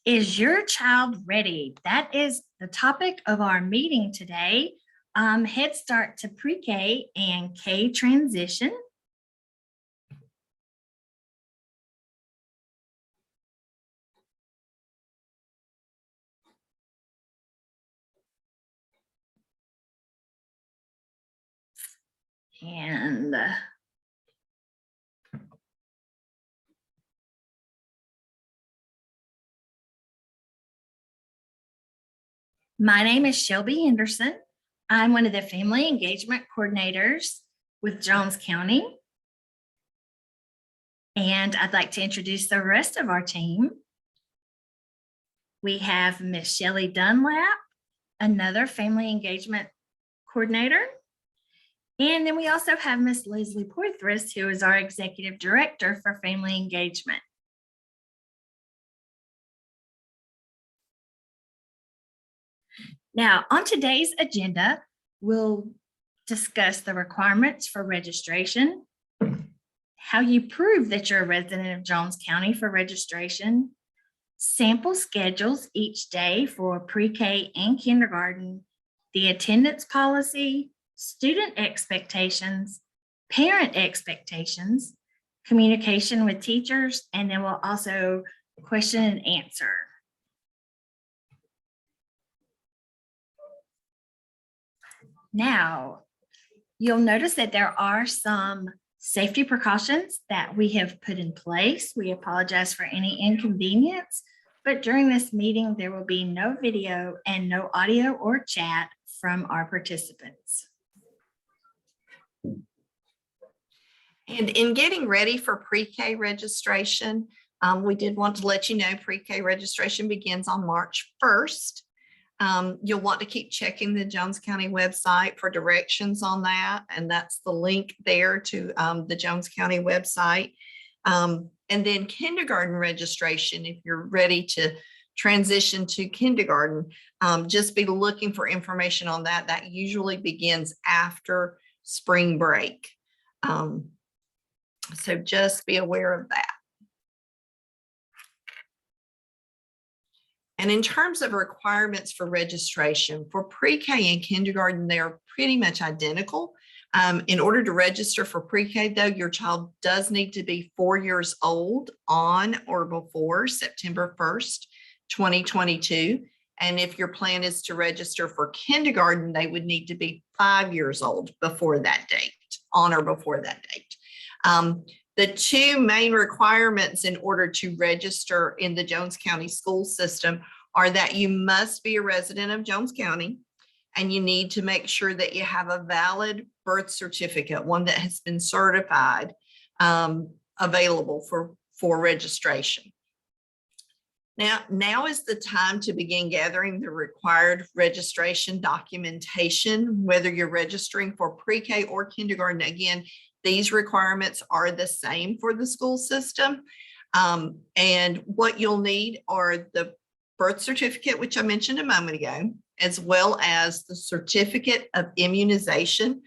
Is your child ready? That is the topic of our meeting today. Head Start to Pre-K and K transition. And my name is Shelby Henderson. I'm one of the family engagement coordinators with Jones County. And I'd like to introduce the rest of our team. We have Miss Shelley Dunlap, another family engagement coordinator. And then we also have Miss Leslie Poitras, who is our executive director for family engagement. Now, on today's agenda, we'll discuss the requirements for registration, how you prove that you're a resident of Jones County for registration, sample schedules each day for pre-K and kindergarten, the attendance policy, student expectations, parent expectations, communication with teachers, and then we'll also question and answer. Now, you'll notice that there are some safety precautions that we have put in place. We apologize for any inconvenience, but during this meeting, there will be no video and no audio or chat from our participants. And in getting ready for pre-K registration, we did want to let you know pre-K registration begins on March 1st. You'll want to keep checking the Jones County website for directions on that. And that's the link there to the Jones County website. And then kindergarten registration, if you're ready to transition to kindergarten, just be looking for information on that. That usually begins after spring break. So just be aware of that. And in terms of requirements for registration for pre-K and kindergarten, they're pretty much identical. In order to register for pre-K, though, your child does need to be 4 years old on or before September 1st, 2022. And if your plan is to register for kindergarten, they would need to be 5 years old before that date, on or before that date. The two main requirements in order to register in the Jones County school system are that you must be a resident of Jones County, and you need to make sure that you have a valid birth certificate, one that has been certified, available for registration. Now is the time to begin gathering the required registration documentation, whether you're registering for pre-K or kindergarten. Again, these requirements are the same for the school system. And what you'll need are the birth certificate, which I mentioned a moment ago, as well as the certificate of immunization,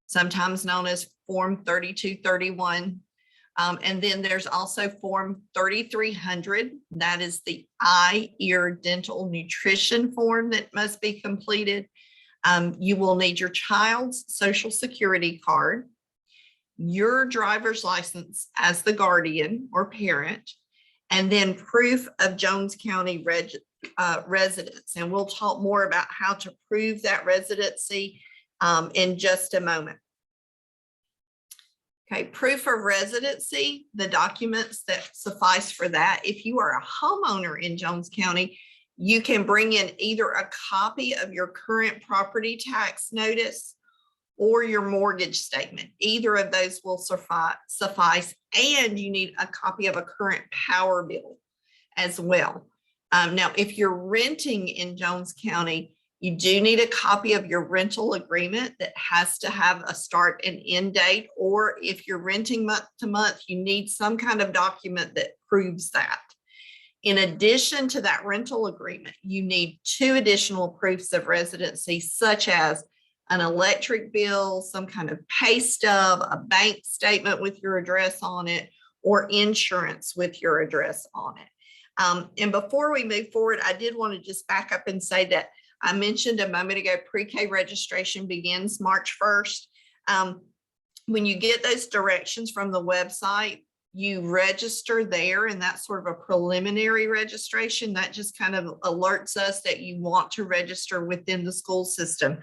sometimes known as Form 3231. And then there's also Form 3300. That is the eye, ear, dental nutrition form that must be completed. You will need your child's social security card, your driver's license as the guardian or parent, and then proof of Jones County residence. And we'll talk more about how to prove that residency in just a moment. Okay, proof of residency, the documents that suffice for that. If you are a homeowner in Jones County, you can bring in either a copy of your current property tax notice or your mortgage statement. Either of those will suffice, and you need a copy of a current power bill as well. Now, if you're renting in Jones County, you do need a copy of your rental agreement that has to have a start and end date, or if you're renting month to month, you need some kind of document that proves that. In addition to that rental agreement, you need 2 additional proofs of residency, such as an electric bill, some kind of pay stub, a bank statement with your address on it, or insurance with your address on it. And before we move forward, I did want to just back up and say that I mentioned a moment ago, pre-K registration begins March 1st. When you get those directions from the website, you register there, and that's sort of a preliminary registration that just kind of alerts us that you want to register within the school system.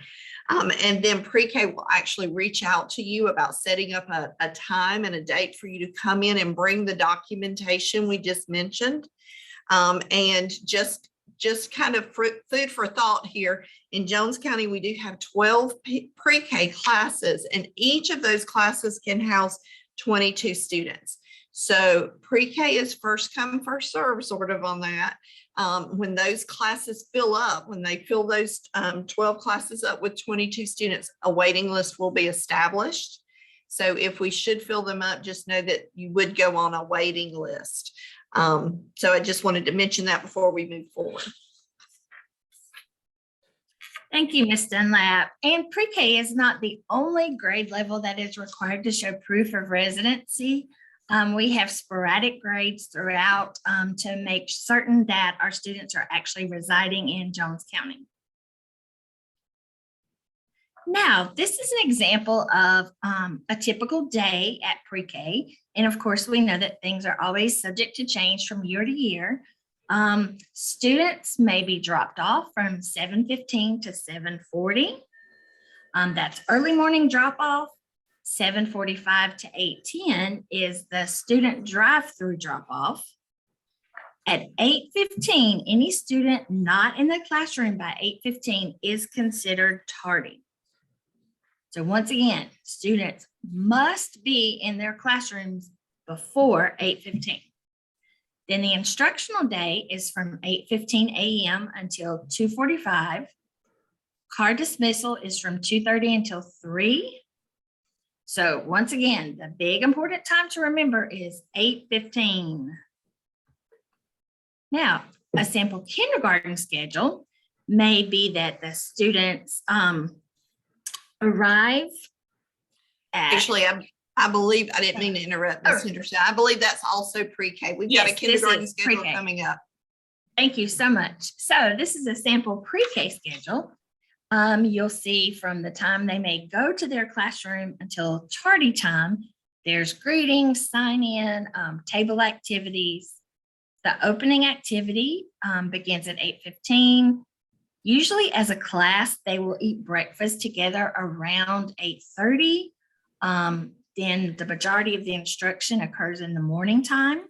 And then pre-K will actually reach out to you about setting up a time and a date for you to come in and bring the documentation we just mentioned. And just kind of food for thought here, in Jones County, we do have 12 pre-K classes, and each of those classes can house 22 students. So pre-K is first come, first serve sort of on that. When those classes fill up, when they fill those 12 classes up with 22 students, a waiting list will be established. So if we should fill them up, just know that you would go on a waiting list. So I just wanted to mention that before we move forward. Thank you, Ms. Dunlap. And pre-K is not the only grade level that is required to show proof of residency. We have sporadic grades throughout to make certain that our students are actually residing in Jones County. Now, this is an example of a typical day at pre-K. And of course, we know that things are always subject to change from year to year. Students may be dropped off from 7:15 to 7:40. That's early morning drop off. 7:45 to 8:10 is the student drive-through drop off. At 8:15, any student not in the classroom by 8:15 is considered tardy. So once again, students must be in their classrooms before 8:15. Then the instructional day is from 8:15 a.m. until 2:45. Car dismissal is from 2:30 until 3. So once again, the big important time to remember is 8:15. Now, a sample kindergarten schedule may be that the students arrive at— Actually, I believe, I didn't mean to interrupt, Ms. Henderson. I believe that's also pre-K. We've got a kindergarten schedule coming up. Thank you so much. So this is a sample pre-K schedule. You'll see from the time they may go to their classroom until tardy time, there's greetings, sign in, table activities. The opening activity begins at 8:15. Usually as a class, they will eat breakfast together around 8:30. Then the majority of the instruction occurs in the morning time.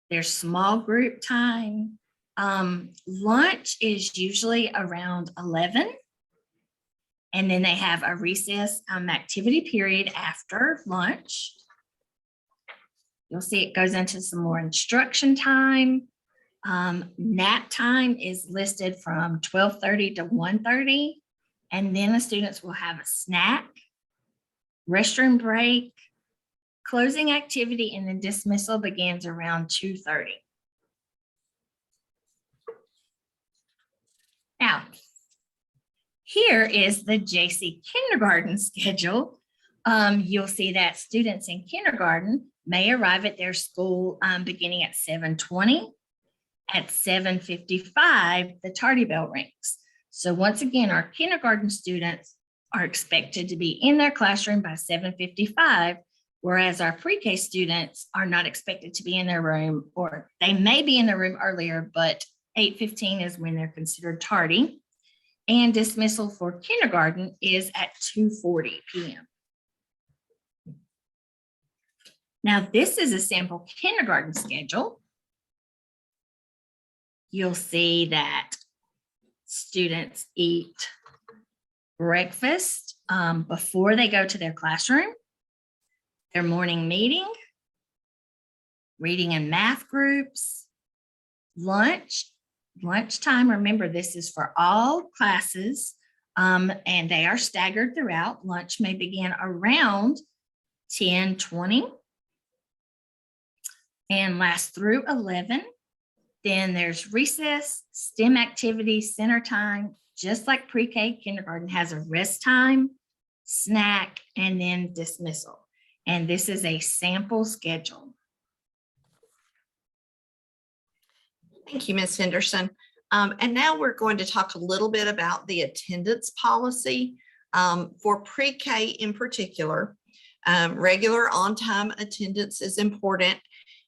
There's small group time. Lunch is usually around 11. And then they have a recess activity period after lunch. You'll see it goes into some more instruction time. Nap time is listed from 12:30 to 1:30. And then the students will have a snack, restroom break, closing activity, and then dismissal begins around 2:30. Now, here is the JC kindergarten schedule. You'll see that students in kindergarten may arrive at their school beginning at 7:20. At 7:55, the tardy bell rings. So once again, our kindergarten students are expected to be in their classroom by 7:55, whereas our pre-K students are not expected to be in their room, or they may be in the room earlier, but 8:15 is when they're considered tardy. And dismissal for kindergarten is at 2:40 p.m. Now, this is a sample kindergarten schedule. You'll see that students eat breakfast before they go to their classroom, their morning meeting, reading and math groups, lunchtime. Remember, this is for all classes, and they are staggered throughout. Lunch may begin around 10:20 and last through 11. Then there's recess, STEM activities, center time. Just like pre-K, kindergarten has a rest time, snack, and then dismissal. And this is a sample schedule. Thank you, Ms. Henderson. And now we're going to talk a little bit about the attendance policy for pre-K in particular. Regular on-time attendance is important,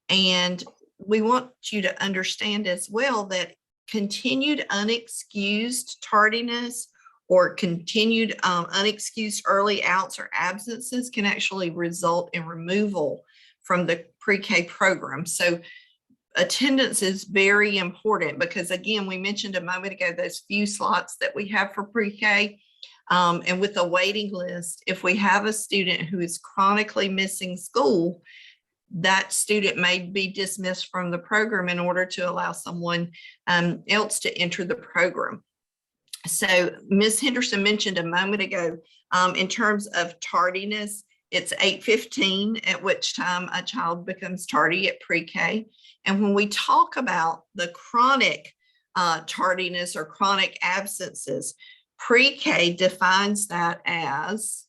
and we want you to understand as well that continued unexcused tardiness or continued unexcused early outs or absences can actually result in removal from the pre-K program. So attendance is very important because, again, we mentioned a moment ago those few slots that we have for pre-K. And with a waiting list, if we have a student who is chronically missing school, that student may be dismissed from the program in order to allow someone else to enter the program. So Ms. Henderson mentioned a moment ago, in terms of tardiness, it's 8:15 at which time a child becomes tardy at pre-K. And when we talk about the chronic tardiness or chronic absences, pre-K defines that as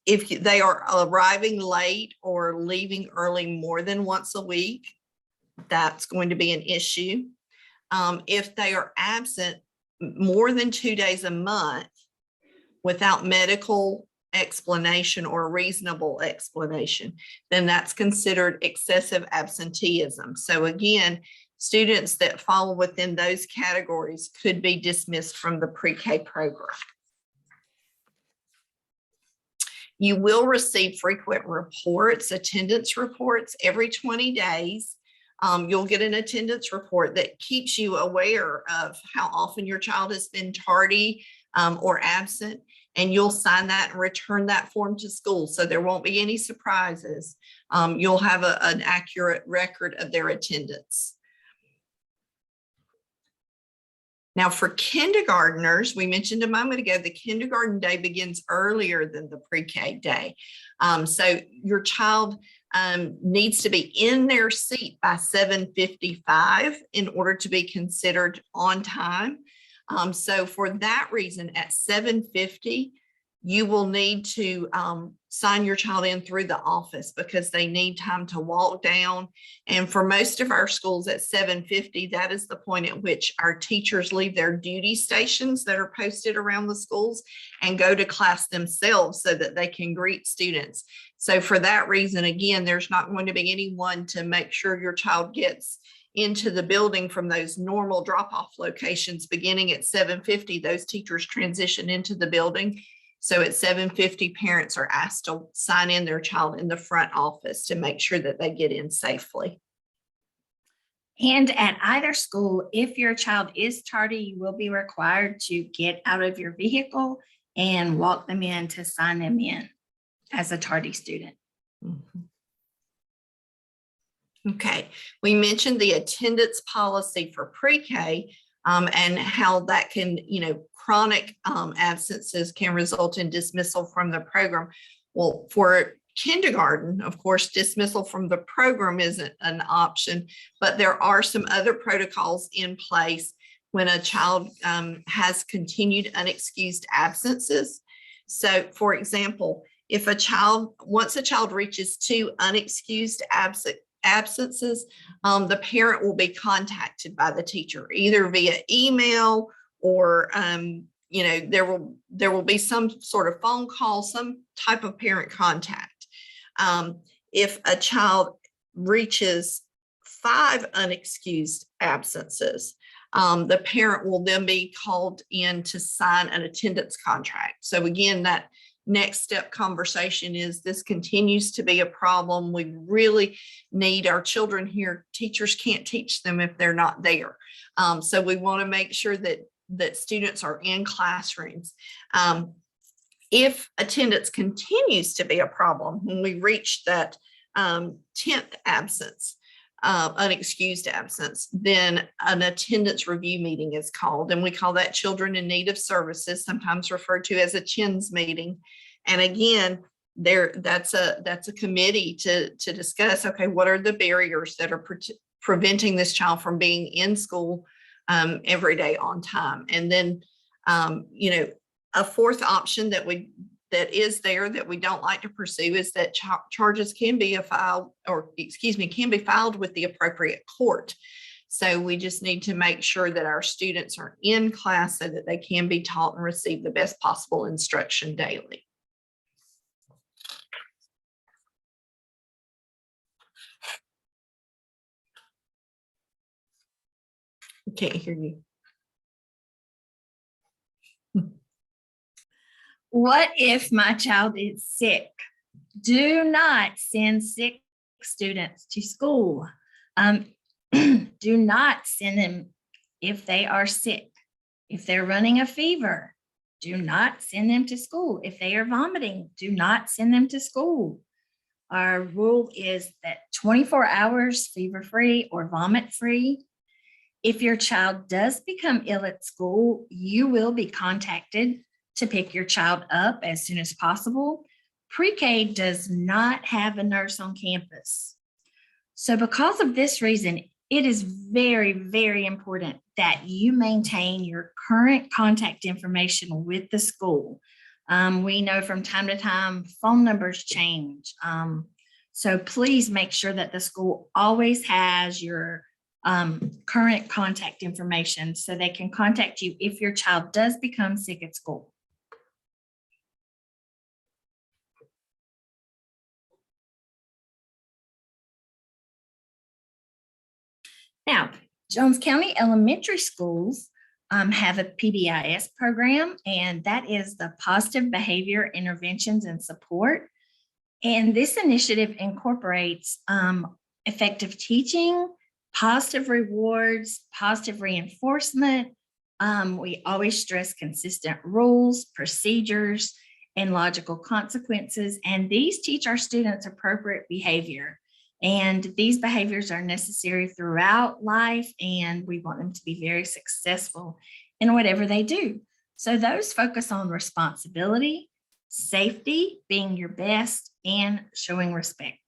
if they are arriving late or leaving early more than once a week, that's going to be an issue. If they are absent more than 2 days a month without medical explanation or reasonable explanation, then that's considered excessive absenteeism. So again, students that fall within those categories could be dismissed from the pre-K program. You will receive frequent reports, attendance reports every 20 days. You'll get an attendance report that keeps you aware of how often your child has been tardy or absent, and you'll sign that and return that form to school. So there won't be any surprises. You'll have an accurate record of their attendance. Now for kindergartners, we mentioned a moment ago, the kindergarten day begins earlier than the pre-K day. So your child needs to be in their seat by 7:55 in order to be considered on time. So for that reason, at 7:50, you will need to sign your child in through the office because they need time to walk down. And for most of our schools at 7:50, that is the point at which our teachers leave their duty stations that are posted around the schools and go to class themselves so that they can greet students. So for that reason, again, there's not going to be anyone to make sure your child gets into the building from those normal drop-off locations. Beginning at 7:50, those teachers transition into the building. So at 7:50, parents are asked to sign in their child in the front office to make sure that they get in safely. And at either school, if your child is tardy, you will be required to get out of your vehicle and walk them in to sign them in as a tardy student. Okay, we mentioned the attendance policy for pre-K and how that can, chronic absences can result in dismissal from the program. Well, for kindergarten, of course, dismissal from the program isn't an option, but there are some other protocols in place when a child has continued unexcused absences. So for example, if once a child reaches 2 unexcused absences, the parent will be contacted by the teacher either via email or there will be some sort of phone call, some type of parent contact. If a child reaches 5 unexcused absences, the parent will then be called in to sign an attendance contract. So again, that next step conversation is this continues to be a problem. We really need our children here. Teachers can't teach them if they're not there. So we want to make sure that students are in classrooms. If attendance continues to be a problem, when we reach that 10th absence, unexcused absence, then an attendance review meeting is called, and we call that Children in Need of Services, sometimes referred to as a CHINS meeting. And again, that's a committee to discuss, okay, what are the barriers that are preventing this child from being in school every day on time? And then a fourth option that that is there that we don't like to pursue is that charges can be filed with the appropriate court. So we just need to make sure that our students are in class so that they can be taught and receive the best possible instruction daily. I can't hear you. What if my child is sick? Do not send sick students to school. Do not send them if they are sick. If they're running a fever, do not send them to school. If they are vomiting, do not send them to school. Our rule is that 24 hours fever-free or vomit-free. If your child does become ill at school, you will be contacted to pick your child up as soon as possible. Pre-K does not have a nurse on campus. So because of this reason, it is very, very important that you maintain your current contact information with the school. We know from time to time, phone numbers change. So please make sure that the school always has your current contact information so they can contact you if your child does become sick at school. Now, Jones County Elementary Schools have a PBIS program, and that is the Positive Behavior Interventions and Support. And this initiative incorporates effective teaching, positive rewards, positive reinforcement. We always stress consistent rules, procedures, and logical consequences. And these teach our students appropriate behavior. And these behaviors are necessary throughout life, and we want them to be very successful in whatever they do. So those focus on responsibility, safety, being your best, and showing respect.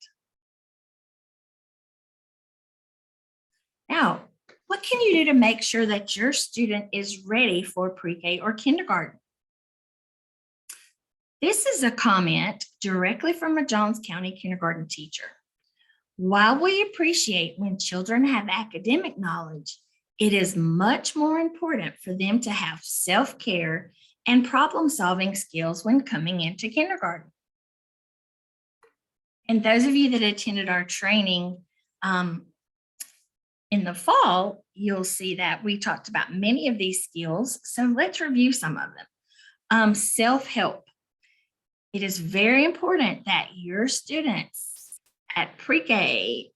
Now, what can you do to make sure that your student is ready for pre-K or kindergarten? This is a comment directly from a Jones County kindergarten teacher. While we appreciate when children have academic knowledge, it is much more important for them to have self-care and problem-solving skills when coming into kindergarten. And those of you that attended our training in the fall, you'll see that we talked about many of these skills. So let's review some of them. Self-help. It is very important that your students at pre-K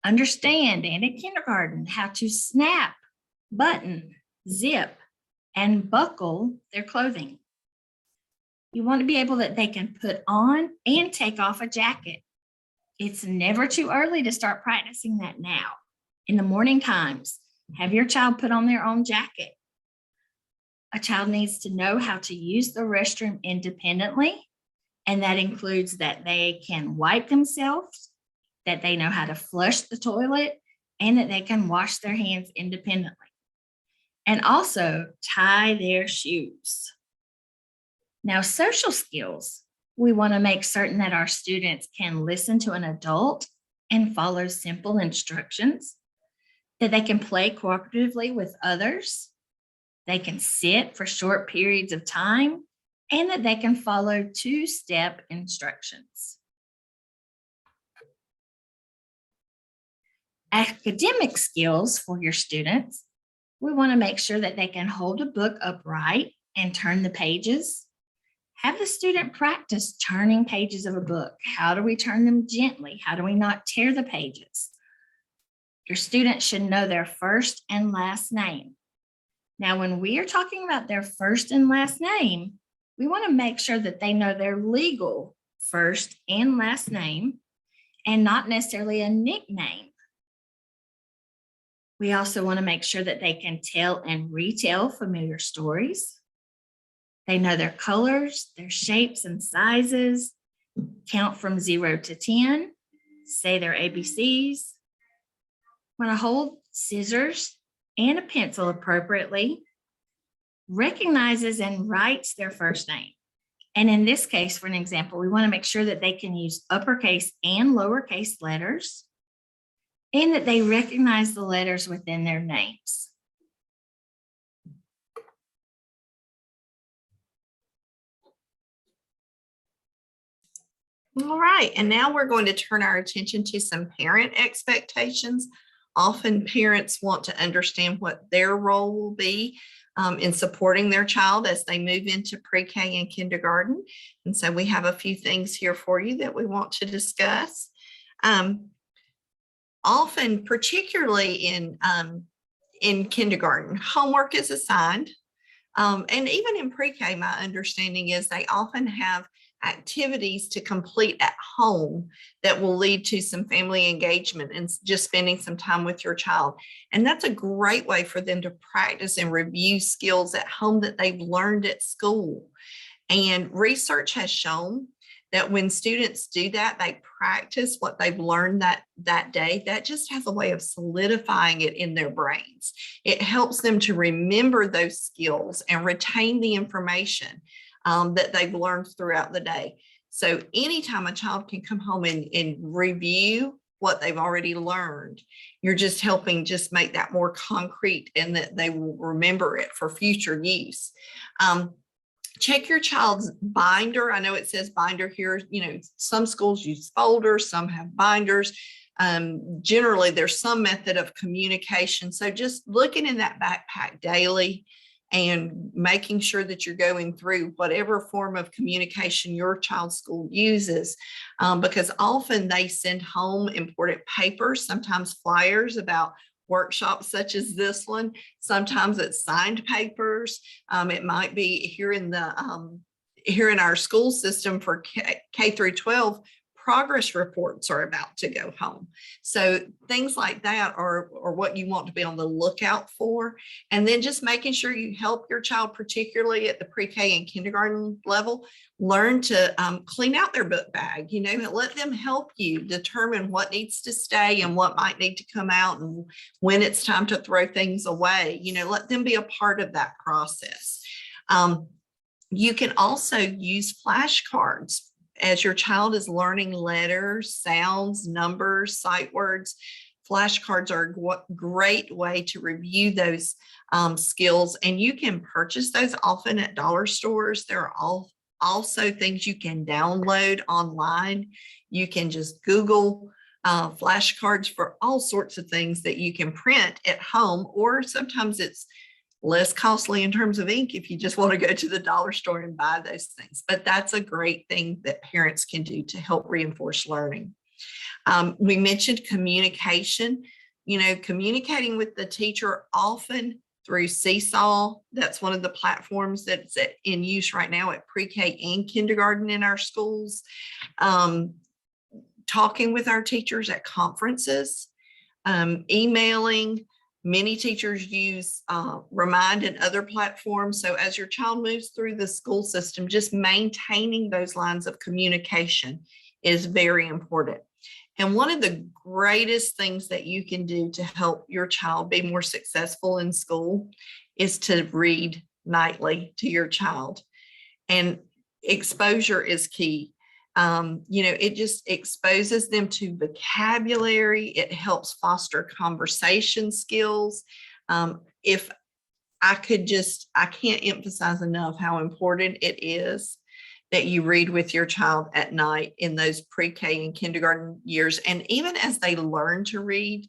understand and at kindergarten how to snap, button, zip, and buckle their clothing. You want to be able that they can put on and take off a jacket. It's never too early to start practicing that now. In the morning times, have your child put on their own jacket. A child needs to know how to use the restroom independently, and that includes that they can wipe themselves, that they know how to flush the toilet, and that they can wash their hands independently. And also tie their shoes. Now, social skills. We want to make certain that our students can listen to an adult and follow simple instructions, that they can play cooperatively with others, they can sit for short periods of time, and that they can follow two-step instructions. Academic skills for your students. We want to make sure that they can hold a book upright and turn the pages. Have the student practice turning pages of a book. How do we turn them gently? How do we not tear the pages? Your students should know their first and last name. Now, when we are talking about their first and last name, we want to make sure that they know their legal first and last name and not necessarily a nickname. We also want to make sure that they can tell and retell familiar stories. They know their colors, their shapes and sizes, count from 0 to 10, say their ABCs. Want to hold scissors and a pencil appropriately, recognizes and writes their first name, And in this case, for an example, we want to make sure that they can use uppercase and lowercase letters and that they recognize the letters within their names. All right, and now we're going to turn our attention to some parent expectations. Often parents want to understand what their role will be in supporting their child as they move into pre-K and kindergarten. And so we have a few things here for you that we want to discuss. Often, particularly in kindergarten, homework is assigned. And even in pre-K, my understanding is they often have activities to complete at home that will lead to some family engagement and just spending some time with your child. And that's a great way for them to practice and review skills at home that they've learned at school. And research has shown that when students do that, they practice what they've learned that day. That just has a way of solidifying it in their brains. It helps them to remember those skills and retain the information that they've learned throughout the day. So anytime a child can come home and review what they've already learned, you're just helping just make that more concrete and that they will remember it for future use. Check your child's binder. I know it says binder here. You know, some schools use folders, some have binders. Generally, there's some method of communication. So just looking in that backpack daily and making sure that you're going through whatever form of communication your child's school uses, because often they send home important papers, sometimes flyers about workshops such as this one. Sometimes it's signed papers. It might be here in our school system for K through 12, progress reports are about to go home. So things like that are what you want to be on the lookout for. And then just making sure you help your child, particularly at the pre-K and kindergarten level, learn to clean out their book bag. You know, let them help you determine what needs to stay and what might need to come out and when it's time to throw things away. You know, let them be a part of that process. You can also use flashcards as your child is learning letters, sounds, numbers, sight words. Flashcards are a great way to review those skills, and you can purchase those often at dollar stores. There are also things you can download online. You can just Google flashcards for all sorts of things that you can print at home, or sometimes it's less costly in terms of ink if you just want to go to the dollar store and buy those things. But that's a great thing that parents can do to help reinforce learning. We mentioned communication. You know, communicating with the teacher often through Seesaw. That's one of the platforms that's in use right now at pre-K and kindergarten in our schools. Talking with our teachers at conferences, emailing. Many teachers use Remind and other platforms. So as your child moves through the school system, just maintaining those lines of communication is very important. And one of the greatest things that you can do to help your child be more successful in school is to read nightly to your child. And exposure is key. You know, it just exposes them to vocabulary. It helps foster conversation skills. If I can't emphasize enough how important it is that you read with your child at night in those pre-K and kindergarten years. And even as they learn to read,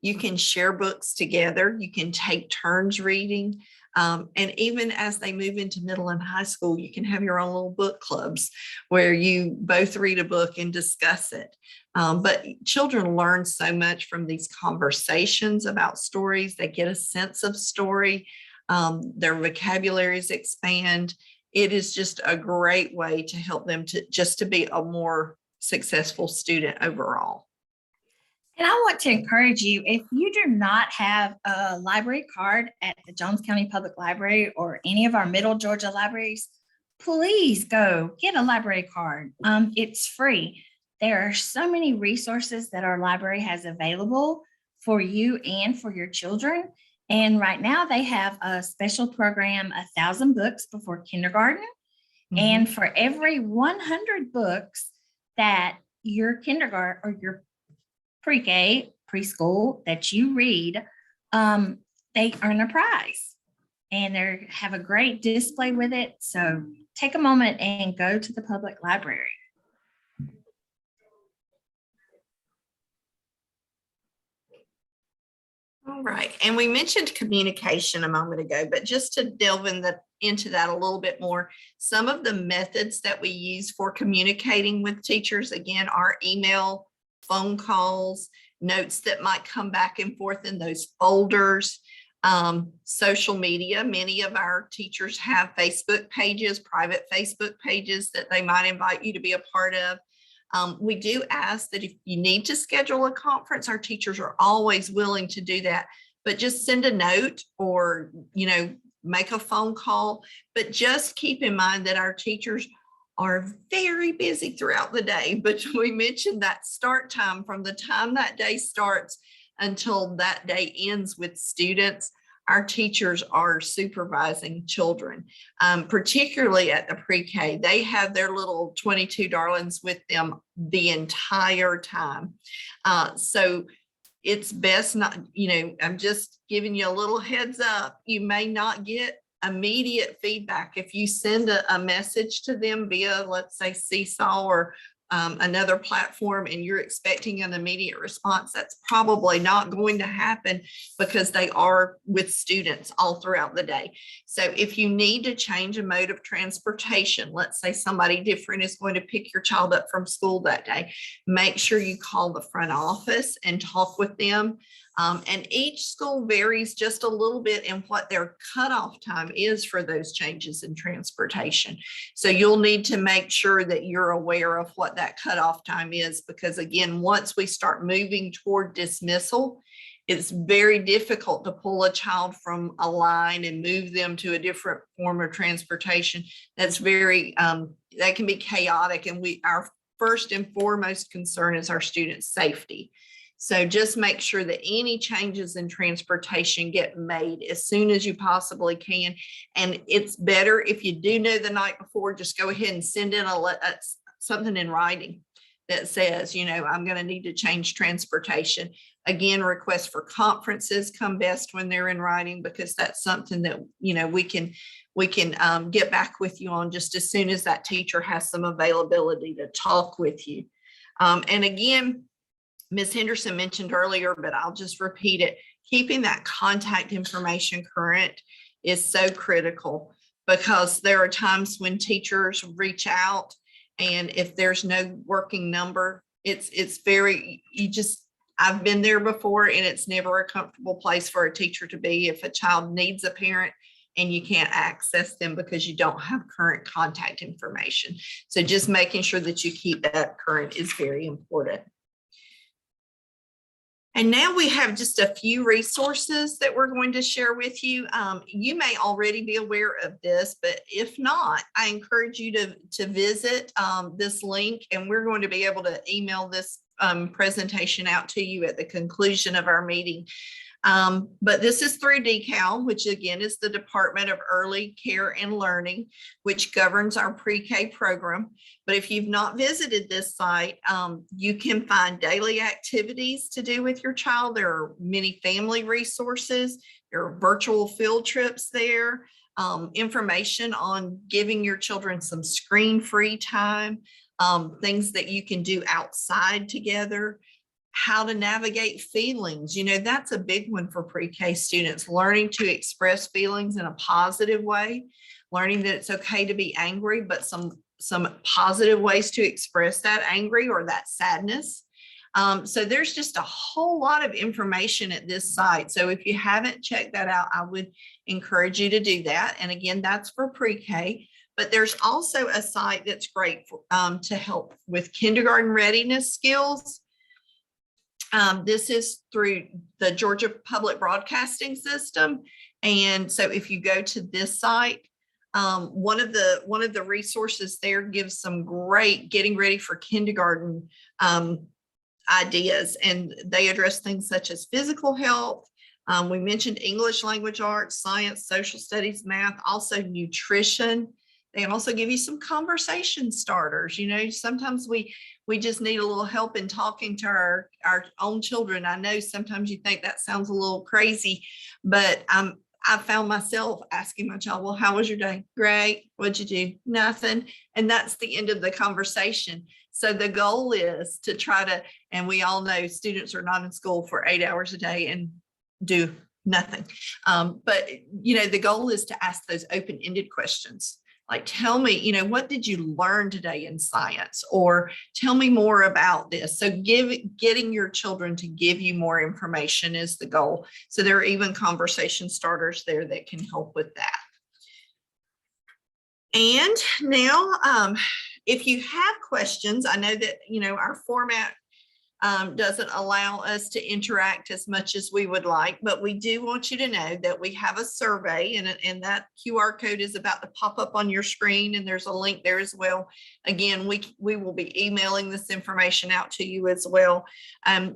you can share books together. You can take turns reading. And even as they move into middle and high school, you can have your own little book clubs where you both read a book and discuss it. But children learn so much from these conversations about stories. They get a sense of story. Their vocabularies expand. It is just a great way to help them to be a more successful student overall. And I want to encourage you, if you do not have a library card at the Jones County Public Library or any of our Middle Georgia libraries, please go get a library card. It's free. There are so many resources that our library has available for you and for your children. And right now they have a special program, 1,000 books before kindergarten. And for every 100 books that your kindergarten or your pre-K, preschool that you read, they earn a prize and they have a great display with it. So take a moment and go to the public library. All right, and we mentioned communication a moment ago, but just to delve into that a little bit more, some of the methods that we use for communicating with teachers, again, are email, phone calls, notes that might come back and forth in those folders, social media. Many of our teachers have Facebook pages, private Facebook pages that they might invite you to be a part of. We do ask that if you need to schedule a conference, our teachers are always willing to do that, but just send a note or, make a phone call. But just keep in mind that our teachers are very busy throughout the day. But we mentioned that start time, from the time that day starts until that day ends with students, our teachers are supervising children, particularly at the pre-K. They have their little 22 darlings with them the entire time. So it's best not, I'm just giving you a little heads up. You may not get immediate feedback. If you send a message to them via, let's say, Seesaw or another platform, and you're expecting an immediate response, that's probably not going to happen because they are with students all throughout the day. So if you need to change a mode of transportation, let's say somebody different is going to pick your child up from school that day, make sure you call the front office and talk with them. And each school varies just a little bit in what their cutoff time is for those changes in transportation. So you'll need to make sure that you're aware of what that cutoff time is, because again, once we start moving toward dismissal, it's very difficult to pull a child from a line and move them to a different form of transportation. That's very, that can be chaotic. And our first and foremost concern is our students' safety. So just make sure that any changes in transportation get made as soon as you possibly can. And it's better if you do know the night before, just go ahead and send in something in writing that says, I'm going to need to change transportation. Again, requests for conferences come best when they're in writing, because that's something that, we can get back with you on just as soon as that teacher has some availability to talk with you. And again, Ms. Henderson mentioned earlier, but I'll just repeat it. Keeping that contact information current is so critical, because there are times when teachers reach out, and if there's no working number, I've been there before, and it's never a comfortable place for a teacher to be if a child needs a parent and you can't access them because you don't have current contact information. So just making sure that you keep that current is very important. And now we have just a few resources that we're going to share with you. You may already be aware of this, but if not, I encourage you to visit this link, and we're going to be able to email this presentation out to you at the conclusion of our meeting. But this is through DECAL, which again is the Department of Early Care and Learning, which governs our pre-K program. But if you've not visited this site, you can find daily activities to do with your child. There are many family resources. There are virtual field trips there, information on giving your children some screen-free time, things that you can do outside together, how to navigate feelings. That's a big one for pre-K students, learning to express feelings in a positive way, learning that it's okay to be angry, but some positive ways to express that angry or that sadness. So there's just a whole lot of information at this site. So if you haven't checked that out, I would encourage you to do that. And again, that's for pre-K. But there's also a site that's great for, to help with kindergarten readiness skills. This is through the Georgia Public Broadcasting System. And so if you go to this site, one of the resources there gives some great getting ready for kindergarten ideas, and they address things such as physical health. We mentioned English language arts, science, social studies, math, also nutrition, They also give you some conversation starters. You know, sometimes we just need a little help in talking to our own children. I know sometimes you think that sounds a little crazy, but I found myself asking my child, well, how was your day? Great. What'd you do? Nothing. And that's the end of the conversation. So the goal is to try to, and we all know students are not in school for 8 hours a day and do nothing. But, you know, the goal is to ask those open-ended questions. Like, tell me, you know, what did you learn today in science? Or tell me more about this. So getting your children to give you more information is the goal. So there are even conversation starters there that can help with that. And now, if you have questions, I know that, you know, our format doesn't allow us to interact as much as we would like, but we do want you to know that we have a survey, and that QR code is about to pop up on your screen, and there's a link there as well. Again, we will be emailing this information out to you as well.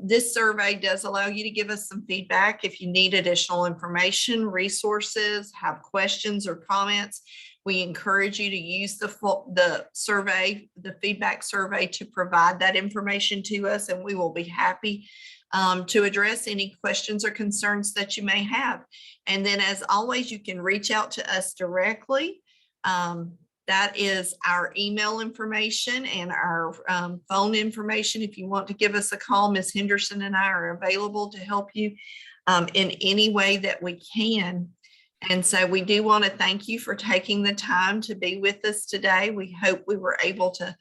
This survey does allow you to give us some feedback if you need additional information, resources, have questions or comments. We encourage you to use the survey, the feedback survey, to provide that information to us, and we will be happy to address any questions or concerns that you may have. And then, as always, you can reach out to us directly. That is our email information and our phone information. If you want to give us a call, Ms. Henderson and I are available to help you in any way that we can. And so we do want to thank you for taking the time to be with us today. We hope we were able to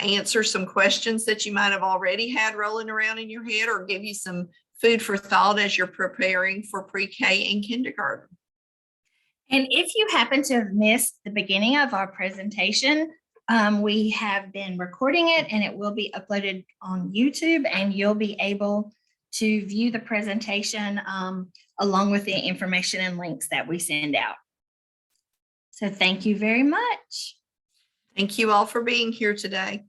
answer some questions that you might have already had rolling around in your head, or give you some food for thought as you're preparing for pre-K and kindergarten. And if you happen to have missed the beginning of our presentation, we have been recording it, and it will be uploaded on YouTube, and you'll be able to view the presentation along with the information and links that we send out. So thank you very much. Thank you all for being here today.